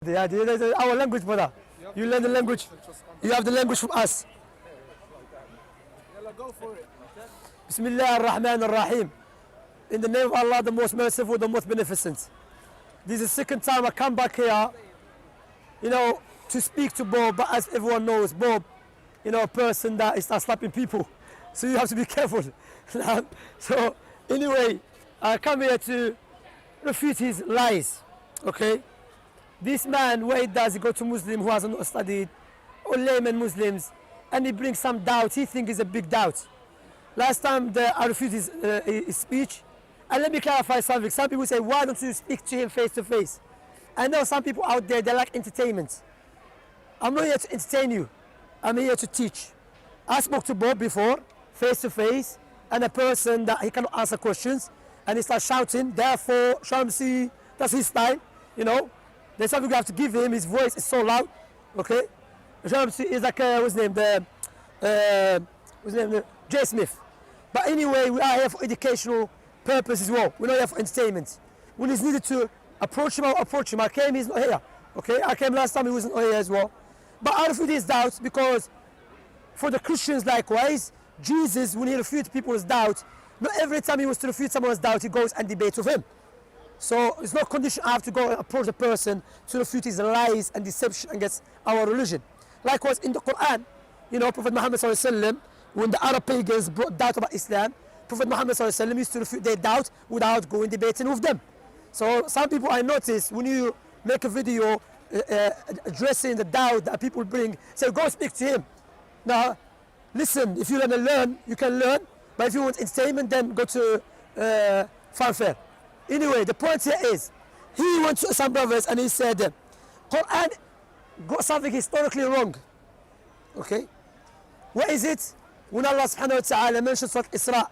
Yeah, our language, brother. You learn the language. You have the language from us. Go for it. Bismillah ar-Rahman ar-Rahim. In the name of Allah, the most merciful, the most beneficent. This is the second time I come back here, to speak to Bob. But as everyone knows, Bob, a person that is not slapping people. So you have to be careful. So anyway, I come here to refute his lies. Okay? This man, what he does, he go to Muslim who hasn't studied, or layman Muslims, and he brings some doubt. He thinks it's a big doubt. Last time I refused his speech, and let me clarify something. Some people say, why don't you speak to him face to face? I know some people out there, they like entertainment. I'm not here to entertain you. I'm here to teach. I spoke to Bob before, face to face, and a person that he cannot answer questions, and he starts shouting, therefore, Shamsi, that's his style, There's something you have to give him. His voice is so loud. Okay, Shamsi is like what's his name? Jay Smith. But anyway, we are here for educational purpose as well. We're not here for entertainment. When it's needed to approach him, I'll approach him. I came, he's not here. Okay, I came last time, he wasn't here as well. But I refute his doubts because for the Christians likewise, Jesus, when he refutes people's doubt, not every time he wants to refute someone's doubt, he goes and debates with him. So it's not condition I have to go and approach the person to refute his lies and deception against our religion. Likewise in the Quran, Prophet Muhammad ﷺ, when the Arab pagans brought doubt about Islam, Prophet Muhammad ﷺ used to refute their doubt without going debating with them. So some people I notice when you make a video addressing the doubt that people bring, say go speak to him. Now listen, if you want to learn, you can learn, but if you want entertainment, then go to fanfare. Anyway, the point here is, he went to some brothers and he said, Quran got something historically wrong. Okay? What is it? When Allah subhanahu wa ta'ala mentions Surah Isra,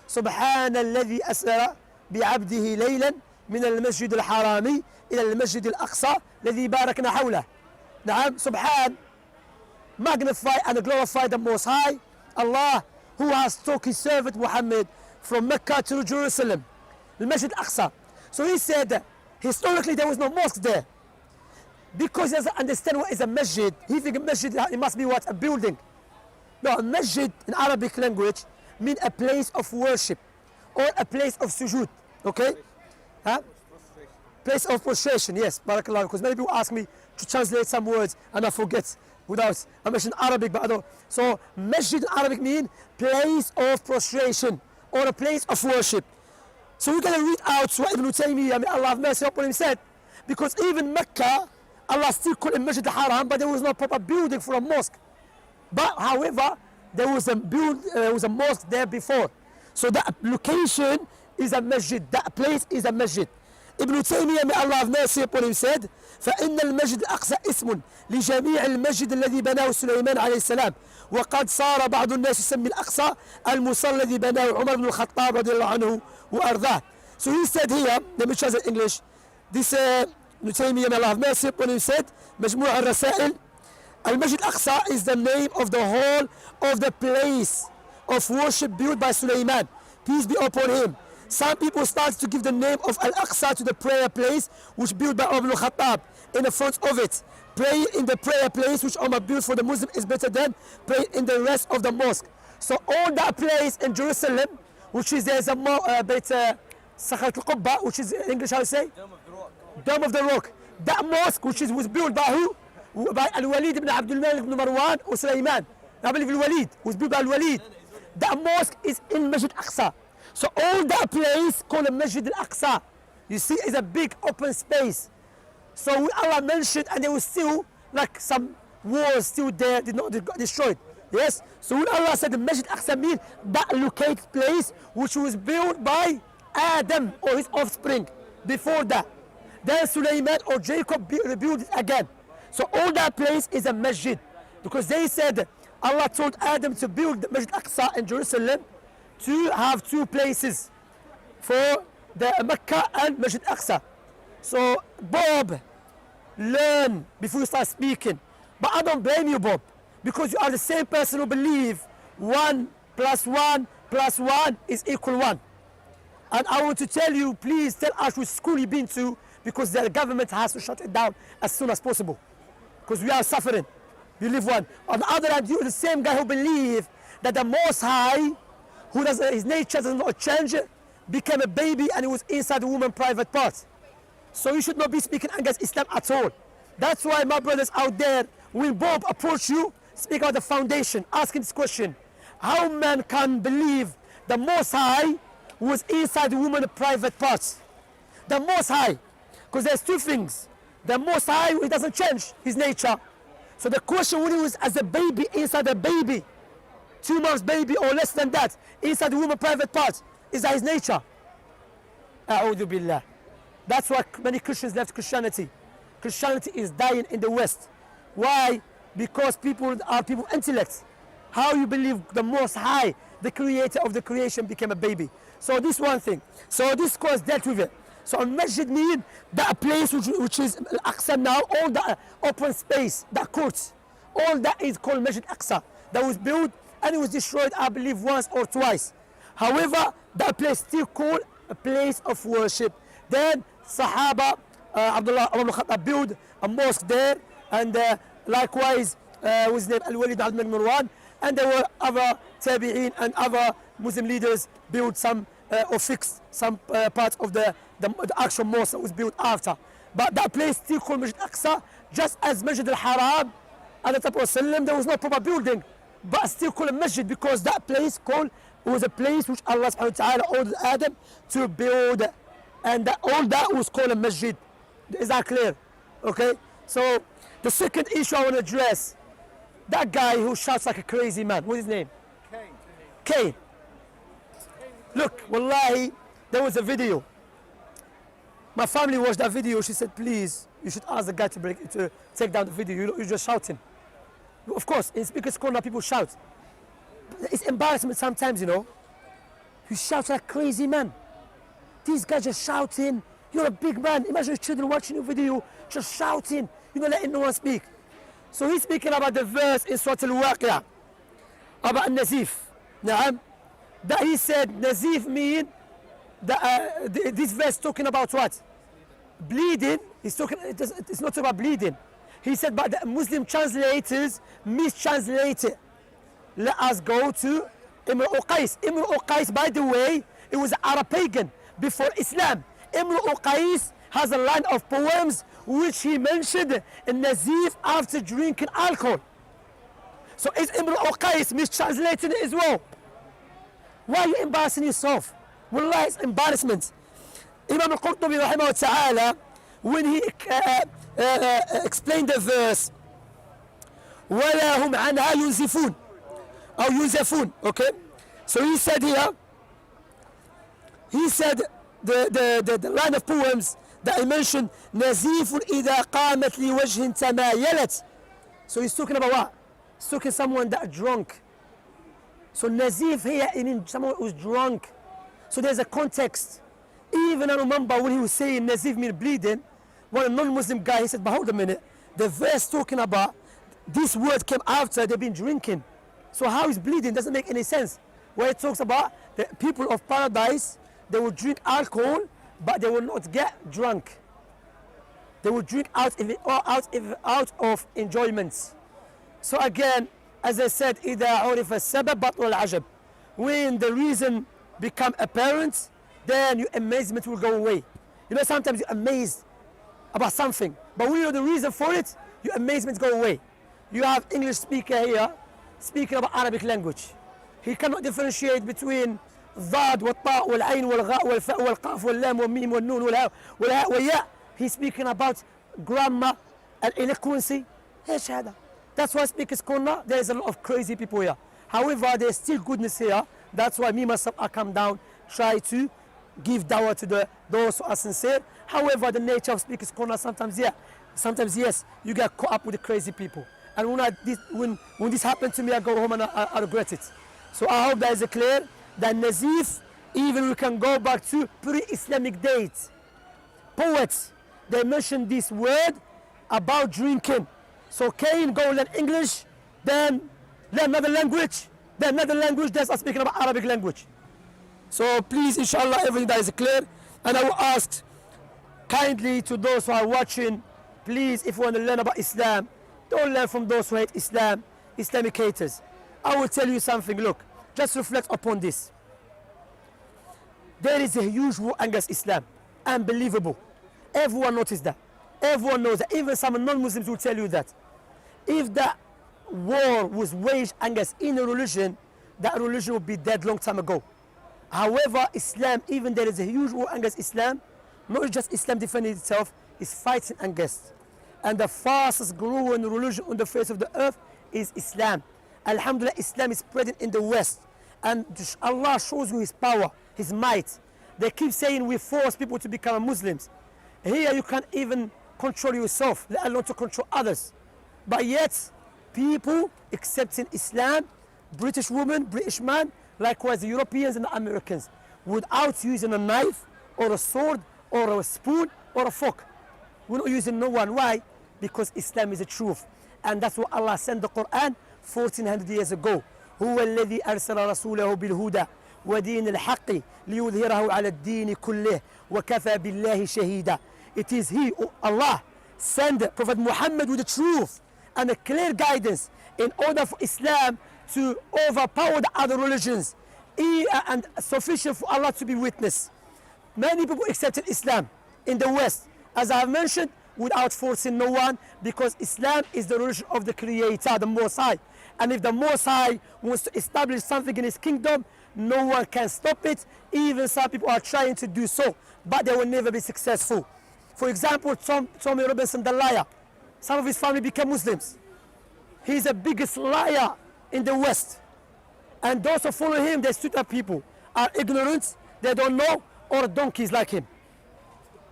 سبحان الذي أسرى بعبده ليلا من المسجد الحرامي إلى المسجد الأقصى الذي باركنا حوله. نعم, Subhan, magnify and glorify the Most High, Allah, who has took his servant Muhammad from Mecca to Jerusalem. The Masjid al-Aqsa. So he said, historically there was no mosque there. Because he doesn't understand what is a masjid. He thinks a masjid, it must be what? A building. No, a masjid in Arabic language means a place of worship or a place of sujood. Okay? Huh? Place of prostration, yes. Barakallah. Because many people ask me to translate some words and I forget without. I mentioned Arabic, but I don't. So masjid in Arabic means place of prostration or a place of worship. So we're going to read out what Ibn Taymiyyah, may Allah have mercy upon him, said. Because even Mecca, Allah still called it Masjid al-Haram, but there was no proper building for a mosque. But however, there was a mosque there before. So that location is a masjid, that place is a masjid. Ibn Taymiyyah, may Allah have mercy upon him, said, فإن المسجد الأقصى اسم لجميع المسجد الذي بناه سليمان عليه السلام وقد صار بعض الناس يسمي الأقصى المصلى الذي بناه عمر بن الخطاب رضي الله عنه وأرضاه. So he said here, let me translate English. This Ibn Taymiyyah, may Allah have mercy upon him, said, مجموع الرسائل, المسجد الأقصى is the name of the whole of the place of worship built by Sulaiman, peace be upon him. Some people start to give the name of Al-Aqsa to the prayer place which built by Umar ibn Khattab in the front of it. Praying in the prayer place which Umar built for the Muslim is better than praying in the rest of the mosque. So all that place in Jerusalem, which is there's a Beit Sakhat al-Qubba, which is in English how to say? Dome of the Rock. Dome of the Rock. That mosque which was built by who? By Al-Walid ibn Abdul Malik ibn Marwan or Sulaiman. I believe Al-Walid was built by Al-Walid. That mosque is in Masjid Aqsa. So all that place called Masjid al-Aqsa, you see, is a big open space. So Allah mentioned, and there was still like some walls still there, did not got destroyed. Yes. So when Allah said the Masjid al-Aqsa means that located place which was built by Adam or his offspring before that. Then Sulaiman or Jacob rebuilt it again. So all that place is a masjid because they said Allah told Adam to build the Masjid al-Aqsa in Jerusalem to have two places for the Mecca and Masjid Aqsa. So Bob, learn before you start speaking. But I don't blame you, Bob, because you are the same person who believe 1 + 1 + 1 is equal 1. And I want to tell you, please tell us which school you've been to, because the government has to shut it down as soon as possible. Because we are suffering. You live one. On the other hand, you're the same guy who believe that the Most High, who does his nature does not change, became a baby and he was inside the woman's private part. So you should not be speaking against Islam at all. That's why my brothers out there, when Bob approach you, speak about the foundation, ask him this question. How man can believe the Most High was inside the woman's private parts? The Most High. Because there's two things. The Most High, he doesn't change his nature. So the question when he was as a baby, inside a baby, 2 months baby or less than that, inside the woman's private parts, is that his nature? A'udhu billah. That's why many Christians left Christianity. Christianity is dying in the West. Why? Because people are people intellect. How you believe the Most High, the creator of the creation, became a baby. So this one thing. So this course dealt with it. So Masjid mean that place which is Al-Aqsa now, all the open space, that courts, all that is called Masjid Aqsa. That was built and it was destroyed, I believe, once or twice. However, that place still called a place of worship. Then Sahaba, Abdullah ibn Khattab built a mosque there, and likewise was named Al-Walid al-Malik Marwan, and there were other Tabi'een and other Muslim leaders built some or fixed some parts of the actual mosque that was built after. But that place still called Masjid Aqsa, just as Masjid al-Haram at the time of Sallam, there was no proper building, but still called a masjid because that place was a place which Allah subhanahu wa ta'ala ordered Adam to build, and all that was called a masjid. Is that clear? Okay, so the second issue I want to address, that guy who shouts like a crazy man, what's his name? Cain. Look, wallahi, there was a video. My family watched that video. She said, please, you should ask the guy to take down the video. You're just shouting. Of course, in Speaker's Corner, people shout. But it's embarrassment sometimes, you know. You shout like a crazy man. These guys just shouting. You're a big man. Imagine your children watching your video, just shouting. You're not letting no one speak. So he's speaking about the verse in Surah Al-Waqi'ah, about Nazif. Na'am. That he said Nazif mean that this verse talking about what? Bleeding. It's not talking about bleeding. He said, but the Muslim translators mistranslate it. Let us go to Imr Uqais. Imr Uqais, by the way, it was an Arab pagan before Islam. Imr Uqais has a line of poems which he mentioned in Nazif after drinking alcohol. So is Imr Uqais mistranslating it as well? Why are you embarrassing yourself? Wallah, it's embarrassment. Imam al-Qurtubi rahimahullah ta'ala, when he explained the verse, وَلَا هُمْ عَنْهَا يُنْزِفُونَ أو يُنْزَفُونَ, okay? So he said here, the line of poems that I mentioned, نَزِيفٌ إِذَا قَامَتْ لِوَجْهٍ تَمَايَلَتْ. So he's talking about what? He's talking someone that drunk. So Nazif here, meaning someone who's drunk. So there's a context. Even I remember when he was saying Nazif means bleeding, one non-Muslim guy, he said, but hold a minute, the verse talking about this word came after they've been drinking. So how is bleeding? Doesn't make any sense. Where it talks about the people of paradise, they will drink alcohol, but they will not get drunk. They will drink out of enjoyments. So again, as I said, إذا عرف السبب بطل العجب. When the reason become apparent, then your amazement will go away. You know, sometimes you're amazed about something, but when you know the reason for it, your amazement go away. You have English speaker here speaking about Arabic language. He cannot differentiate between الضاد والطاء والعين والغاء والفاء والقاف واللام والميم والنون والهاء والياء. He's speaking about grammar and eloquency. ايش هذا؟ That's why Speaker's Corner, there's a lot of crazy people here. However, there's still goodness here. That's why me myself, I come down, try to give dawah to those who are sincere. However, the nature of Speaker's Corner, sometimes yes, you get caught up with the crazy people. And when this happened to me, I go home and I regret it. So I hope that is clear, that Nazif, even we can go back to pre-Islamic dates. Poets, they mentioned this word about drinking. So Cain go learn English, then learn another language, then that's speaking about Arabic language. So please, inshallah, everything that is clear. And I will ask kindly to those who are watching, please, if you want to learn about Islam, don't learn from those who hate Islam, Islamic haters. I will tell you something, look, just reflect upon this. There is a huge war against Islam, unbelievable. Everyone noticed that. Everyone knows that. Even some non-Muslims will tell you that. If that war was waged against any religion, that religion would be dead long time ago. However, Islam, even there is a huge war against Islam, not just Islam defending itself, is fighting against. And the fastest growing religion on the face of the earth is Islam. Alhamdulillah, Islam is spreading in the West. And Allah shows you His power, His might. They keep saying we force people to become Muslims. Here you can't even control yourself, let alone to control others. But yet, people accepting Islam, British woman, British man, likewise the Europeans and the Americans, without using a knife or a sword or a spoon or a fork. We're not using no one. Why? Because Islam is the truth. And that's what Allah sent the Quran 1400 years ago. هو الذي أرسل رسوله بالهدى ودين الحق ليظهره على الدين كله وكفى بالله شهيدا. It is He, Allah, sent Prophet Muhammad with the truth and a clear guidance in order for Islam to overpower the other religions and sufficient for Allah to be witness. Many people accepted Islam in the West, as I have mentioned, without forcing no one, because Islam is the religion of the Creator, the Most High. And if the Most High wants to establish something in His kingdom, no one can stop it. Even some people are trying to do so, but they will never be successful. For example, Tommy Robinson, the liar. Some of his family became Muslims. He's the biggest liar in the West. And those who follow him, they stupid people, are ignorant, they don't know, or donkeys like him.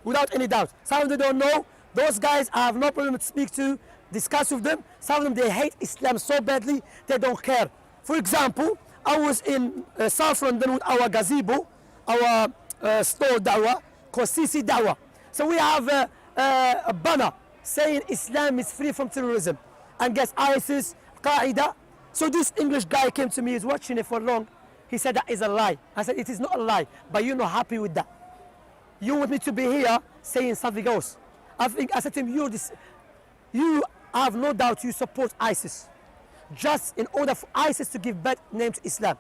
Without any doubt. Some of them don't know. Those guys, I have no problem to speak to, discuss with them. Some of them, they hate Islam so badly, they don't care. For example, I was in South London with our gazebo, our store dawah, called CC Dawah. So we have a banner saying Islam is free from terrorism against ISIS, Qaeda. So this English guy came to me, he's watching it for long. He said that is a lie. I said it is not a lie, but you're not happy with that. You want me to be here saying something else. I said to him, you have no doubt you support ISIS. Just in order for ISIS to give bad name to Islam.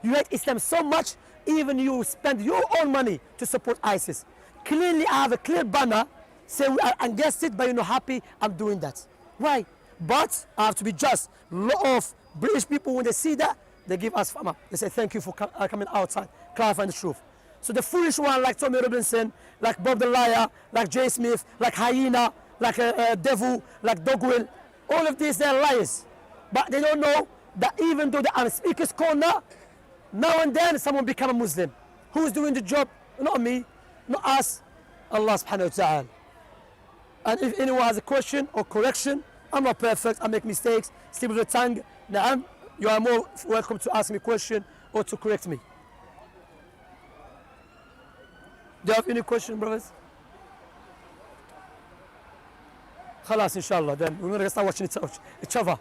You hate Islam so much, even you spend your own money to support ISIS. Clearly, I have a clear banner saying we are against it, but you're not happy I'm doing that. Why? But I have to be just. A lot of British people, when they see that, they give us fama. They say, thank you for coming outside, clarifying the truth. So the foolish one, like Tommy Robinson, like Bob the Liar, like Jay Smith, like Hyena, like Devil, like Dogwill, all of these, they're liars. But they don't know that even though they are speaker's corner, now and then someone become a Muslim. Who's doing the job? Not me, not us, Allah subhanahu wa ta'ala. And if anyone has a question or correction, I'm not perfect, I make mistakes, slip of the tongue, na'am, you are more welcome to ask me a question or to correct me. Do you have any question, brothers? خلاص إن شاء الله, then we're going to start watching each other.